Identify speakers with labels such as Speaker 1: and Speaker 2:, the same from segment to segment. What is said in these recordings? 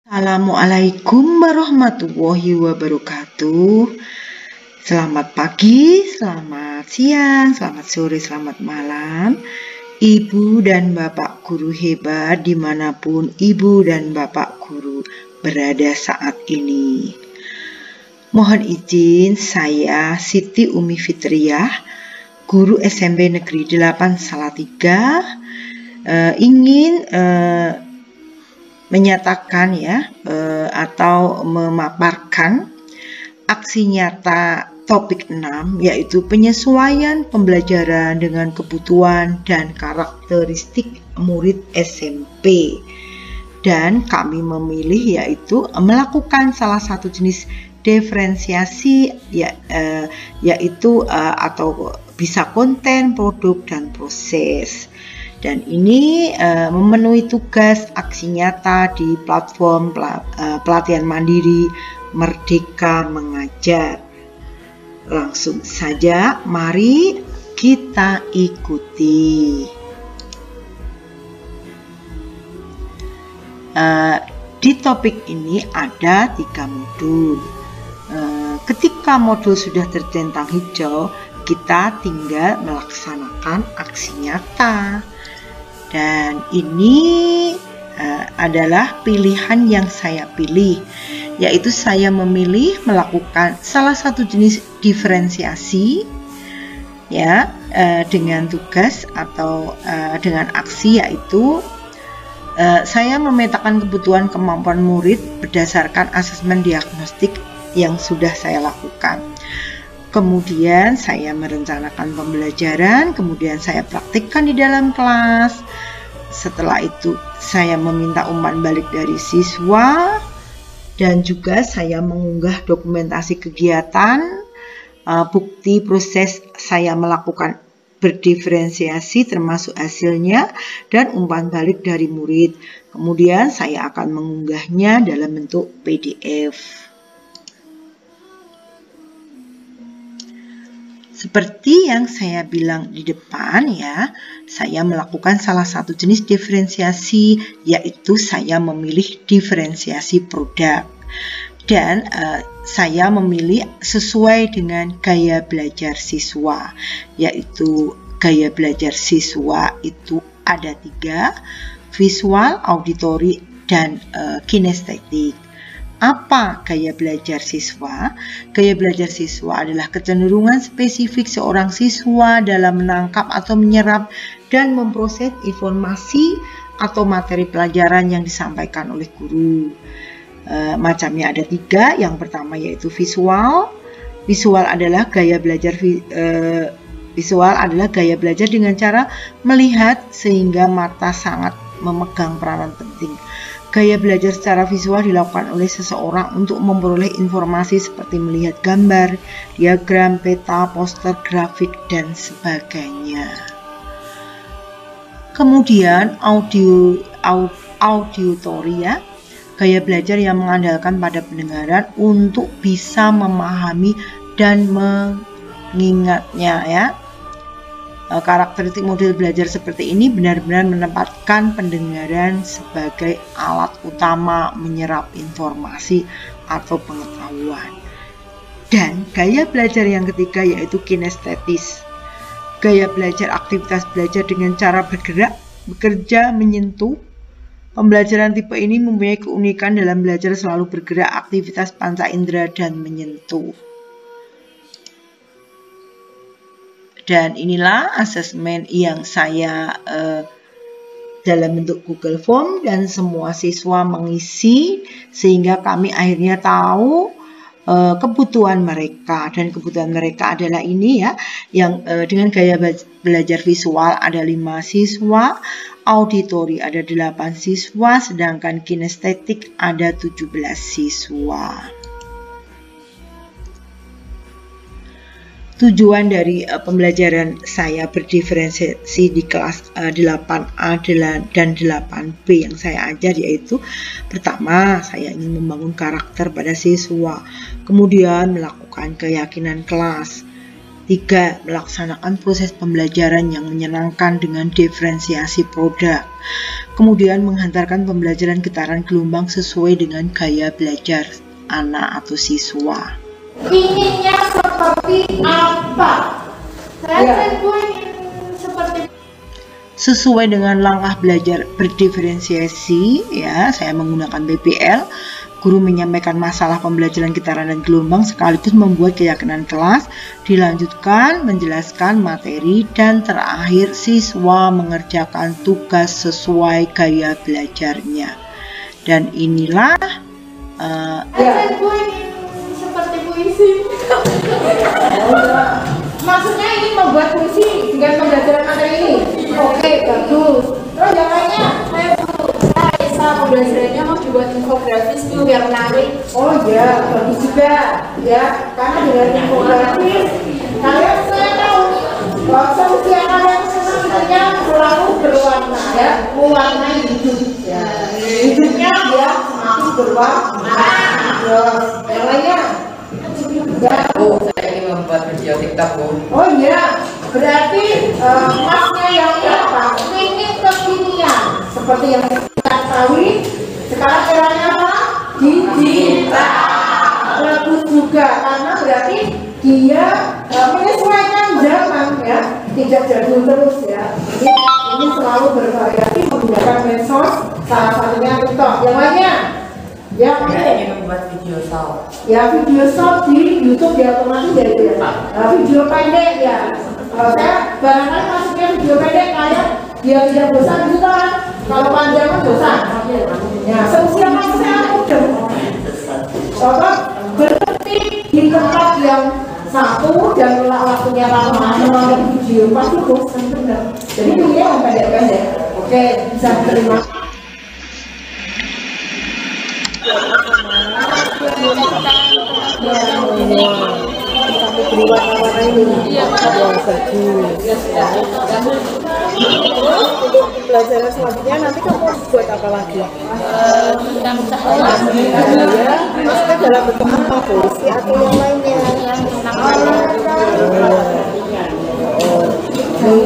Speaker 1: Assalamualaikum warahmatullahi wabarakatuh. Selamat pagi, selamat siang, selamat sore, selamat malam. Ibu dan bapak guru hebat dimanapun ibu dan bapak guru berada saat ini. Mohon izin, saya Siti Umi Fitriah, guru SMP Negeri 8 Salatiga, ingin menyatakan atau memaparkan aksi nyata topik 6, yaitu penyesuaian pembelajaran dengan kebutuhan dan karakteristik murid SMP. Dan kami memilih yaitu melakukan salah satu jenis diferensiasi yaitu atau bisa konten, produk, dan proses. Dan ini memenuhi tugas aksi nyata di platform pelatihan mandiri Merdeka Mengajar. Langsung saja mari kita ikuti. Di topik ini ada 3 modul. Ketika modul sudah tercentang hijau, kita tinggal melaksanakan aksi nyata. Dan ini adalah pilihan yang saya pilih, yaitu saya memilih melakukan salah satu jenis diferensiasi dengan tugas atau dengan aksi, yaitu saya memetakan kebutuhan kemampuan murid berdasarkan asesmen diagnostik yang sudah saya lakukan. Kemudian saya merencanakan pembelajaran, kemudian saya praktikkan di dalam kelas. Setelah itu saya meminta umpan balik dari siswa, dan juga saya mengunggah dokumentasi kegiatan, bukti proses saya melakukan berdiferensiasi termasuk hasilnya, dan umpan balik dari murid. Kemudian saya akan mengunggahnya dalam bentuk PDF. Seperti yang saya bilang di depan saya melakukan salah satu jenis diferensiasi, yaitu saya memilih diferensiasi produk. Dan saya memilih sesuai dengan gaya belajar siswa, yaitu gaya belajar siswa itu ada 3, visual, auditori, dan kinestetik. Apa gaya belajar siswa? Gaya belajar siswa adalah kecenderungan spesifik seorang siswa dalam menangkap atau menyerap dan memproses informasi atau materi pelajaran yang disampaikan oleh guru. Macamnya ada 3. Yang pertama yaitu visual. Visual adalah gaya belajar dengan cara melihat sehingga mata sangat memegang peranan penting. Gaya belajar secara visual dilakukan oleh seseorang untuk memperoleh informasi seperti melihat gambar, diagram, peta, poster, grafik, dan sebagainya. Kemudian auditory, gaya belajar yang mengandalkan pada pendengaran untuk bisa memahami dan mengingatnya. Karakteristik model belajar seperti ini benar-benar menempatkan pendengaran sebagai alat utama menyerap informasi atau pengetahuan. Dan gaya belajar yang ketiga yaitu kinestetis. Gaya belajar aktivitas belajar dengan cara bergerak, bekerja, menyentuh. Pembelajaran tipe ini mempunyai keunikan dalam belajar selalu bergerak, aktivitas panca indera, dan menyentuh. Dan inilah asesmen yang saya dalam bentuk Google Form, dan semua siswa mengisi sehingga kami akhirnya tahu kebutuhan mereka. Dan kebutuhan mereka adalah ini yang dengan gaya belajar visual ada 5 siswa, auditori ada 8 siswa, sedangkan kinestetik ada 17 siswa. Tujuan dari pembelajaran saya berdiferensiasi di kelas 8A dan 8B yang saya ajar, yaitu pertama, saya ingin membangun karakter pada siswa, kemudian melakukan keyakinan kelas, 3. Melaksanakan proses pembelajaran yang menyenangkan dengan diferensiasi produk. Kemudian menghantarkan pembelajaran getaran gelombang sesuai dengan gaya belajar anak atau siswa.
Speaker 2: Inginnya seperti apa? Saya ingin seperti
Speaker 1: sesuai dengan langkah belajar berdiferensiasi, ya, saya menggunakan BPL. Guru menyampaikan masalah pembelajaran getaran dan gelombang sekaligus membuat keyakinan kelas, dilanjutkan menjelaskan materi, dan terakhir siswa mengerjakan tugas sesuai gaya belajarnya. Dan inilah
Speaker 2: saya ingin seperti puisi. Maksudnya ini membuat puisi dengan pembelajaran materi ini. Oke, bagus. Terus yang lainnya, pembelajarannya mau dibuat infografis tuh biar menarik. Oh iya, bagus juga ya, karena dengan infografis kalian saya tahu solusi yang kalian sebenarnya selalu berwarna ya, mewarnai hidup ya. Hidupnya ya semakin berwarna. Terus yang lainnya ya.
Speaker 3: Saya ingin membuat video TikTok, Bu.
Speaker 2: Oh iya, berarti masnya yang apa? Ingin kekinian seperti yang kita ketahui sekarang eranya apa? Digital. Bagus juga karena berarti dia menyesuaikan zaman ya, tidak jadul terus ya. Ini selalu bervariasi menggunakan medsos, salah satunya TikTok. Yang lainnya?
Speaker 3: Saya ingin membuat video short.
Speaker 2: Ya, video short di YouTube ya otomatis ya itu ya. Video pendek ya. Saya barangkali masuknya video pendek kayak dia tidak bosan gitu kan. Kalau panjang kan bosan. Ya, solusi apa saya udah. Coba berhenti di tempat yang satu dan waktunya lama menonton video pasti bosan benar. Jadi videonya yang pendek-pendek. Oke, bisa diterima. Kamu beri warna-warna ini. Iya, bagus. Untuk pelajaran selanjutnya nanti kamu buat apa lagi?
Speaker 4: Tentang cahaya.
Speaker 2: Ya, maksudnya dalam bentuk apa? Puisi atau yang lainnya?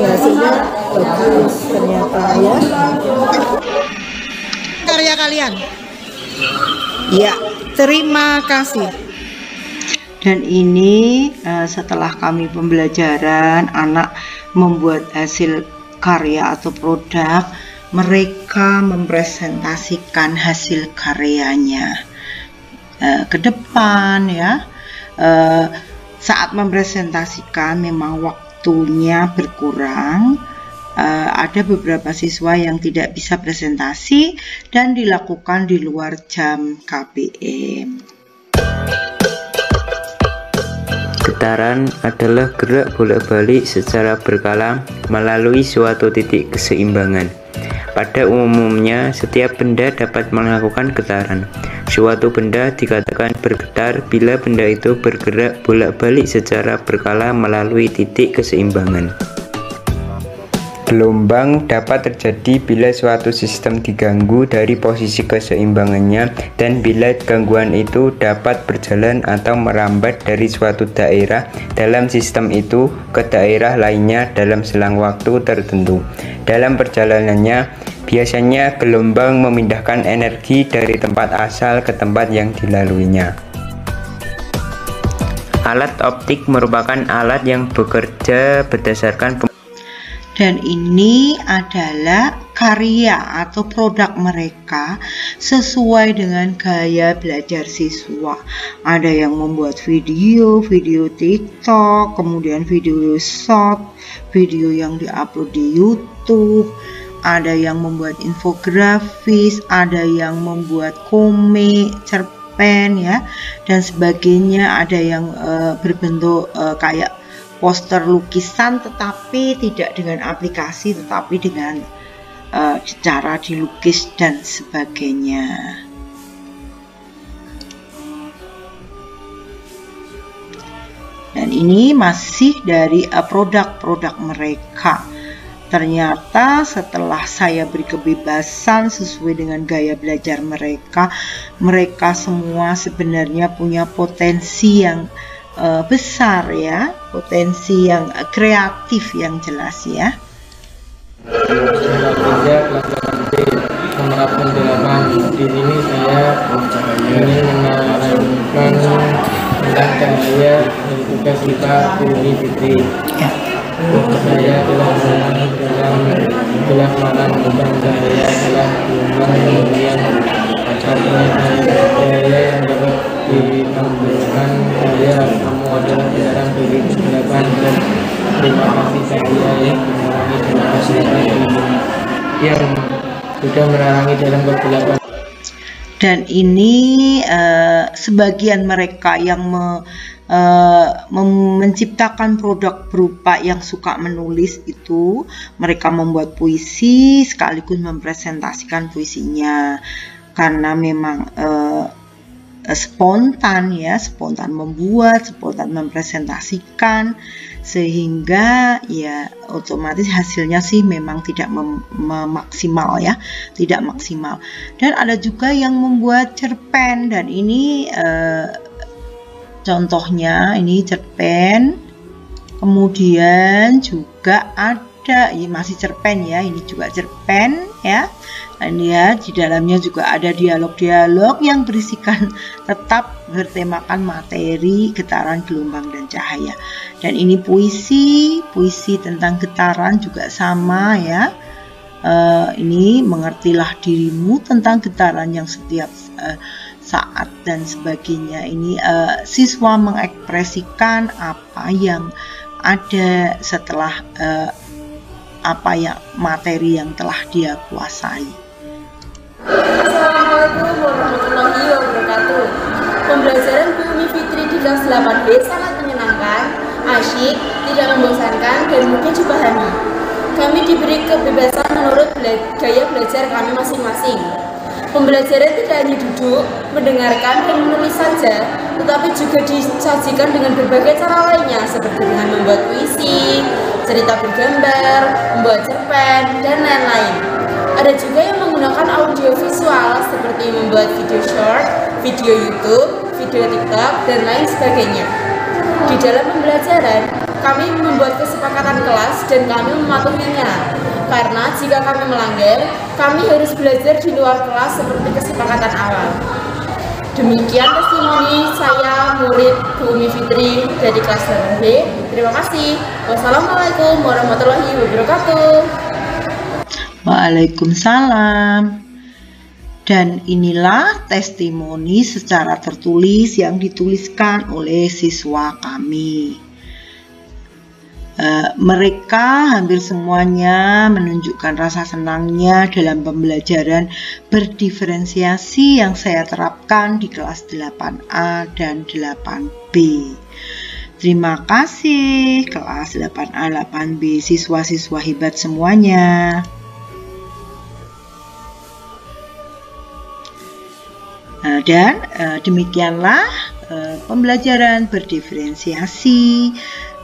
Speaker 2: Hasilnya bagus ternyata ya. Karya kalian. Ya, terima kasih.
Speaker 1: Dan ini setelah kami pembelajaran, anak membuat hasil karya atau produk, mereka mempresentasikan hasil karyanya ke depan ya. Saat mempresentasikan memang waktunya berkurang. Ada beberapa siswa yang tidak bisa presentasi dan dilakukan di luar jam KBM.
Speaker 5: Getaran adalah gerak bolak-balik secara berkala melalui suatu titik keseimbangan. Pada umumnya, setiap benda dapat melakukan getaran. Suatu benda dikatakan bergetar bila benda itu bergerak bolak-balik secara berkala melalui titik keseimbangan. Gelombang dapat terjadi bila suatu sistem diganggu dari posisi keseimbangannya dan bila gangguan itu dapat berjalan atau merambat dari suatu daerah dalam sistem itu ke daerah lainnya dalam selang waktu tertentu. Dalam perjalanannya, biasanya gelombang memindahkan energi dari tempat asal ke tempat yang dilaluinya. Alat optik merupakan alat yang bekerja berdasarkan
Speaker 1: Dan ini adalah karya atau produk mereka sesuai dengan gaya belajar siswa. Ada yang membuat video TikTok, kemudian video short, video yang diupload di YouTube, ada yang membuat infografis, ada yang membuat komik, cerpen ya, dan sebagainya. Ada yang berbentuk kayak poster lukisan tetapi tidak dengan aplikasi, tetapi dengan cara dilukis dan sebagainya. Dan ini masih dari produk-produk mereka. Ternyata setelah saya beri kebebasan sesuai dengan gaya belajar mereka, mereka semua sebenarnya punya potensi yang besar ya, potensi yang kreatif yang jelas ya.
Speaker 6: Menerapkan 8. Di sini saya ingin menerangkan tentang cahaya dari tugas kita Bumi Fitri. Cahaya adalah dalam malam bukan cahaya adalah gelombang kemudian artinya cahaya yang dapat ditampilkan cahaya kamu adalah penerang dari kegelapan dan terima kasih cahaya yang sudah menerangi dalam kegelapan.
Speaker 1: Dan ini sebagian mereka yang menciptakan produk berupa yang suka menulis itu, mereka membuat puisi sekaligus mempresentasikan puisinya karena memang spontan ya, spontan membuat, spontan mempresentasikan, sehingga ya otomatis hasilnya sih memang tidak maksimal ya, tidak maksimal. Dan ada juga yang membuat cerpen, dan ini contohnya ini cerpen, kemudian juga ada ya, masih cerpen ya, ini juga cerpen ya. Dan ya di dalamnya juga ada dialog-dialog yang berisikan tetap bertemakan materi, getaran, gelombang, dan cahaya. Dan ini puisi tentang getaran juga sama ya. Ini mengertilah dirimu tentang getaran yang setiap saat dan sebagainya. Ini siswa mengekspresikan apa yang ada setelah apa ya materi yang telah dia kuasai.
Speaker 7: Assalamualaikum warahmatullahi wabarakatuh. Pembelajaran Bumi Fitri di kelas 8B sangat menyenangkan, asyik, tidak membosankan, dan mudah dipahami. Kami diberi kebebasan menurut gaya belajar kami masing-masing. Pembelajaran tidak hanya duduk, mendengarkan, dan menulis saja, tetapi juga disajikan dengan berbagai cara lainnya, seperti dengan membuat puisi, cerita bergambar, membuat cerpen, dan lain-lain. Ada juga yang menggunakan audio visual seperti membuat video short, video YouTube, video TikTok, dan lain sebagainya. Di dalam pembelajaran, kami membuat kesepakatan kelas dan kami mematuhinya. Karena jika kami melanggar, kami harus belajar di luar kelas seperti kesepakatan awal. Demikian testimoni saya, murid Bumi Fitri dari kelas 8B. Terima kasih. Wassalamualaikum warahmatullahi wabarakatuh.
Speaker 1: Waalaikumsalam. Dan inilah testimoni secara tertulis yang dituliskan oleh siswa kami. Mereka hampir semuanya menunjukkan rasa senangnya dalam pembelajaran berdiferensiasi yang saya terapkan di kelas 8A dan 8B. Terima kasih kelas 8A, 8B, siswa-siswa hebat semuanya. Dan demikianlah pembelajaran berdiferensiasi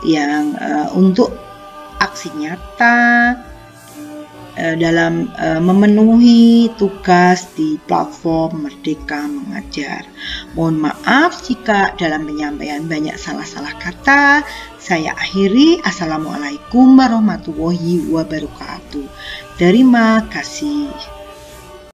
Speaker 1: yang untuk aksi nyata dalam memenuhi tugas di platform Merdeka Mengajar. Mohon maaf jika dalam penyampaian banyak salah-salah kata. Saya akhiri. Assalamualaikum warahmatullahi wabarakatuh. Terima kasih.